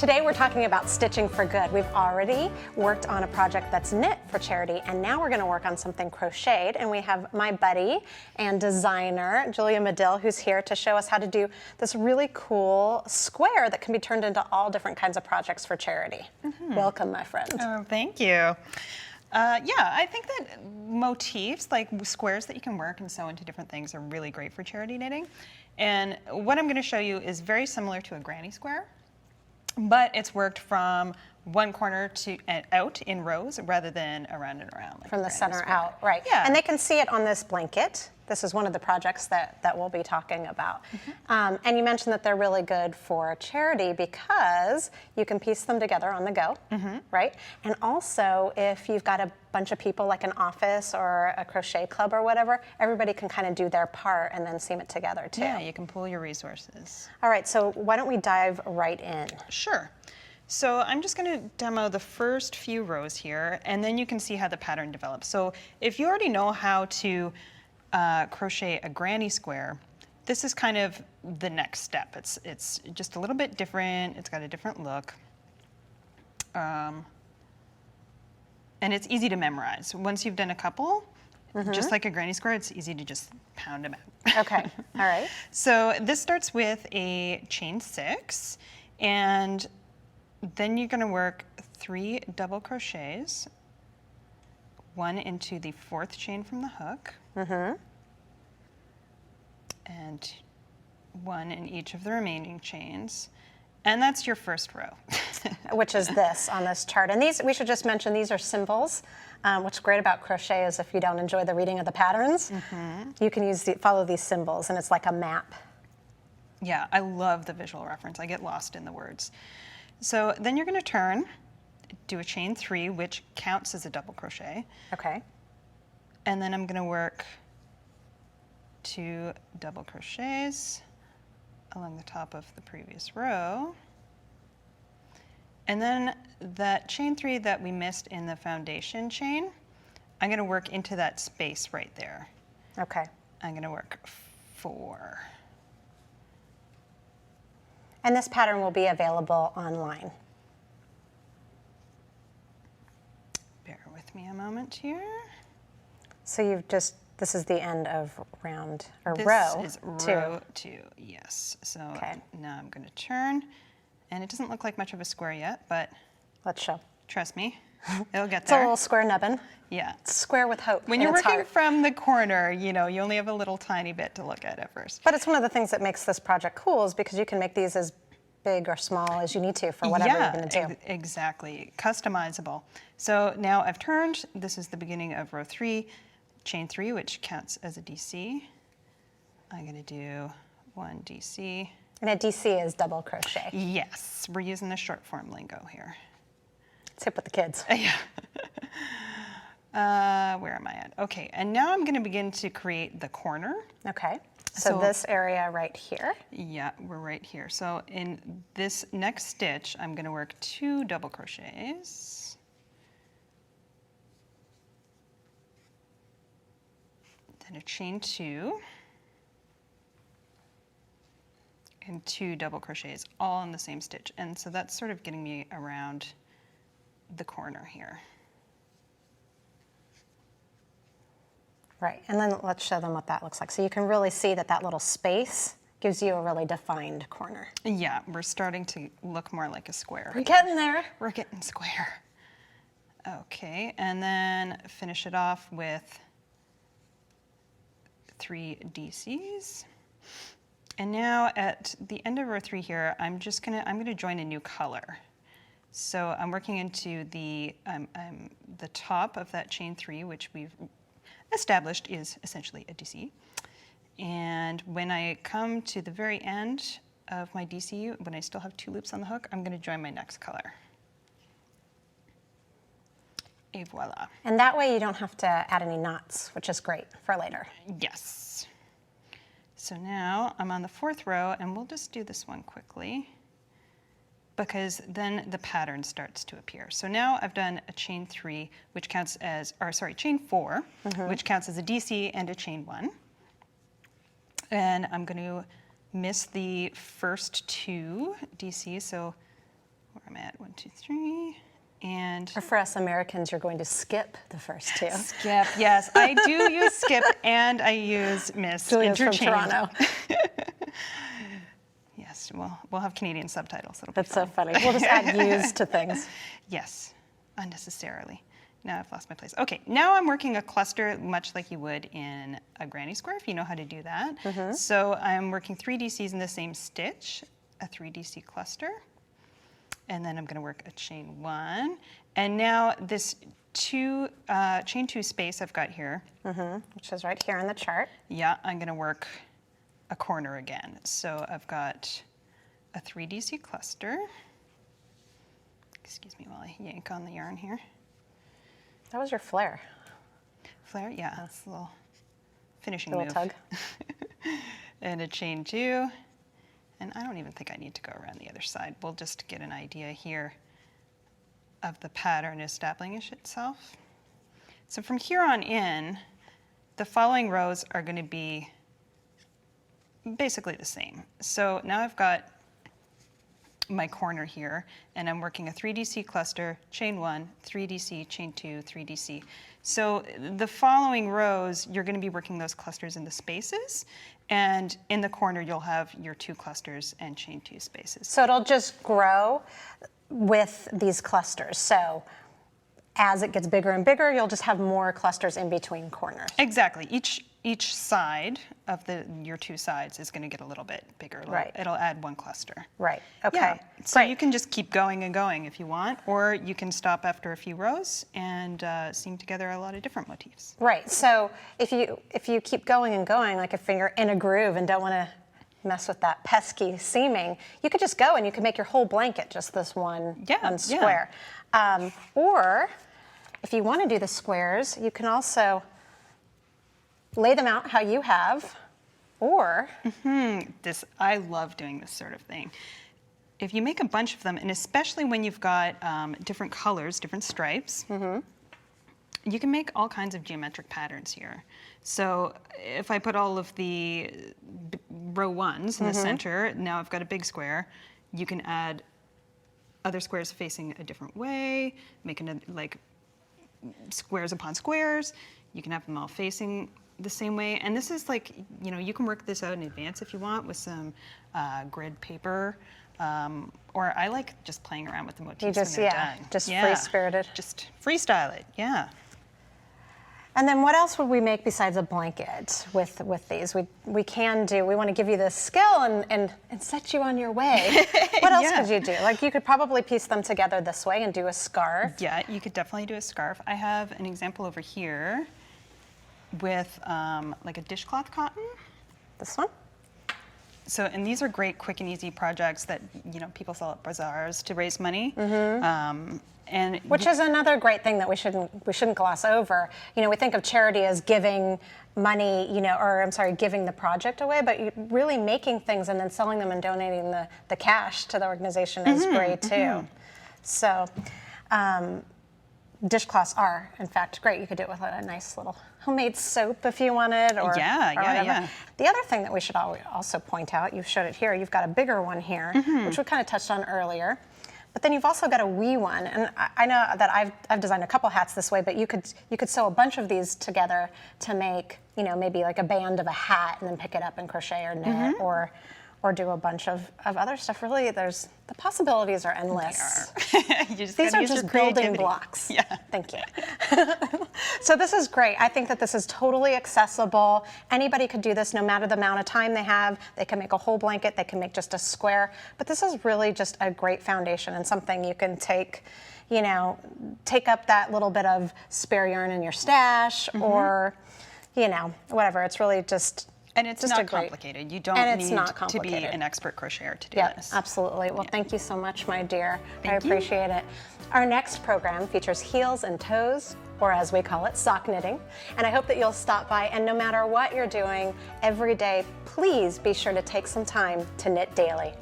Today we're talking about stitching for good. We've already worked on a project that's knit for charity, and now we're going to work on something crocheted. And we have my buddy and designer, Julia Medill, who's here to show us how to do this really cool square that can be turned into all different kinds of projects for charity. Welcome, my friend. Oh, thank you. Yeah, I think that motifs, like squares that you can work and sew into different things, are really great for charity knitting. And what I'm going to show you is very similar to a granny square, but it's worked from one corner to out in rows rather than around and around. Like From the center out, right. Yeah. And they can see it on this blanket. This is one of the projects that we'll be talking about. And you mentioned that they're really good for charity because you can piece them together on the go, right? And also, if you've got a bunch of people like an office or a crochet club or whatever, everybody can kind of do their part and then seam it together too. Yeah, you can pool your resources. All right, so why don't we dive right in? Sure. So I'm just going to demo the first few rows here, and then you can see how the pattern develops. So if you already know how to crochet a granny square, this is kind of the next step. It's just a little bit different. It's got a different look. And it's easy to memorize. Once you've done a couple, just like a granny square, it's easy to just pound them out. Okay, all right. So this starts with a chain 6, and then you're going to work 3 double crochets, 1 into the 4th chain from the hook, and 1 in each of the remaining chains. And that's your first row. Which is this on this chart. And these, we should just mention, these are symbols. What's great about crochet is if you don't enjoy the reading of the patterns, you can follow these symbols, and it's like a map. Yeah, I love the visual reference. I get lost in the words. So then you're going to turn, do a chain 3, which counts as a double crochet. Okay. And then I'm going to work 2 double crochets along the top of the previous row. And then that chain 3 that we missed in the foundation chain, I'm going to work into that space right there. Okay. I'm going to work 4. And this pattern will be available online. Bear with me a moment here. So you've just, this is the end of round, or This row is 2. row 2, yes. So Okay. now I'm going to turn, and it doesn't look like much of a square yet, but Let's show. trust me, it'll get It's a there. little square nubbin. Yeah. It's square with hope. When in you're its working heart. from the corner, you know, you only have a little tiny bit to look at first. But it's one of the things that makes this project cool is because you can make these as big or small as you need to for whatever you're going to do. Exactly. Customizable. So now I've turned. This is the beginning of row 3, chain 3, which counts as a DC. I'm going to do 1 DC. And a DC is double crochet. Yes, we're using the short form lingo here. It's hip with the kids. Yeah. Where am I at? Okay, and now I'm going to begin to create the corner. Okay. So this area right here. Yeah, we're right here. So in this next stitch, I'm going to work 2 double crochets. Then a chain 2. And 2 double crochets, all in the same stitch. And so that's sort of getting me around the corner here. Right, and then let's show them what that looks like. So you can really see that that little space gives you a really defined corner. Yeah, we're starting to look more like a square. We're getting there. We're getting square. Okay, and then finish it off with 3 DCs. And now at the end of row 3 here, I'm gonna join a new color. So I'm working into the top of that chain 3, which we've established is essentially a DC. And when I come to the very end of my DC, when I still have 2 loops on the hook, I'm going to join my next color. Et voila. And that way you don't have to add any knots, which is great for later. Yes. So now I'm on the 4th row, and we'll just do this one quickly, because then the pattern starts to appear. So now I've done a chain 3, which counts as, or sorry, chain 4, which counts as a DC and a chain 1. And I'm going to miss the first 2 DCs, so where I'm at, 1, 2, 3, and Or for us Americans, you're going to skip the first two. skip. Yes, I do use skip and I use miss. Julia's from interchange. Toronto. Yes, we'll have Canadian subtitles. It'll be That's so fun. funny. We'll just add "use" to things. Yes, unnecessarily. Now I've lost my place. Okay, now I'm working a cluster much like you would in a granny square, if you know how to do that. So I'm working 3 DCs in the same stitch, a 3 DC cluster, and then I'm going to work a chain 1. And now this chain 2 space I've got here, Which is right here in the chart. yeah, I'm going to work a corner again. So I've got a 3 DC cluster. Excuse me while I yank on the yarn here. That was your flare. Flare, yeah, it's a little finishing Little move. tug. And a chain 2. And I don't even think I need to go around the other side. We'll just get an idea here of the pattern establishing itself. So from here on in, the following rows are going to be basically the same. So now I've got my corner here, and I'm working a 3 DC cluster, chain 1, 3 DC, chain 2, 3 DC. So the following rows, you're going to be working those clusters in the spaces, and in the corner you'll have your 2 clusters and chain 2 spaces. So it'll just grow with these clusters. So as it gets bigger and bigger, you'll just have more clusters in between corners. Exactly. Each side of your 2 sides is going to get a little bit bigger. Right. It'll add 1 cluster. Right. Okay. Yeah. So Great. you can just keep going and going if you want, or you can stop after a few rows and seam together a lot of different motifs. Right. So if you keep going and going, like if you're in a groove and don't want to mess with that pesky seaming, you could just go and you can make your whole blanket just this one square. Or if you want to do the squares, you can also lay them out how you have, or I love doing this sort of thing. If you make a bunch of them, and especially when you've got different colors, different stripes, you can make all kinds of geometric patterns here. So if I put all of the row 1s in the center, now I've got a big square. You can add other squares facing a different way, making like squares upon squares. You can have them all facing the same way. And this is like, you can work this out in advance if you want with some grid paper. Or I like just playing around with the motifs when they're done. Just free-spirited. Just freestyle it, yeah. And then what else would we make besides a blanket with these? We want to give you this skill and set you on your way. What else could you do? Like you could probably piece them together this way and do a scarf. Yeah, you could definitely do a scarf. I have an example over here with like a dishcloth cotton. This one? So, and these are great, quick and easy projects that people sell at bazaars to raise money. Which is another great thing that we shouldn't gloss over. We think of charity as giving money, giving the project away, but really making things and then selling them and donating the cash to the organization is great too. So, dishcloths are, in fact, great. You could do it with a nice little homemade soap if you wanted, or whatever. The other thing that we should also point out, you showed it here, you've got a bigger one here, which we kind of touched on earlier. But then you've also got a wee one, and I know that I've designed a couple hats this way, but you could sew a bunch of these together to make, maybe like a band of a hat and then pick it up and crochet or knit or do a bunch of other stuff. Really, the possibilities are endless. These are just building blocks. Yeah. Thank you. So this is great. I think that this is totally accessible. Anybody could do this no matter the amount of time they have. They can make a whole blanket. They can make just a square. But this is really just a great foundation and something you can take up that little bit of spare yarn in your stash or, whatever. It's really just... And it's not complicated. You don't need to be an expert crocheter to do this. Yeah, absolutely. Well, thank you so much, my dear. I Thank you. appreciate it. Our next program features heels and toes, or as we call it, sock knitting. And I hope that you'll stop by, and no matter what you're doing every day, please be sure to take some time to knit daily.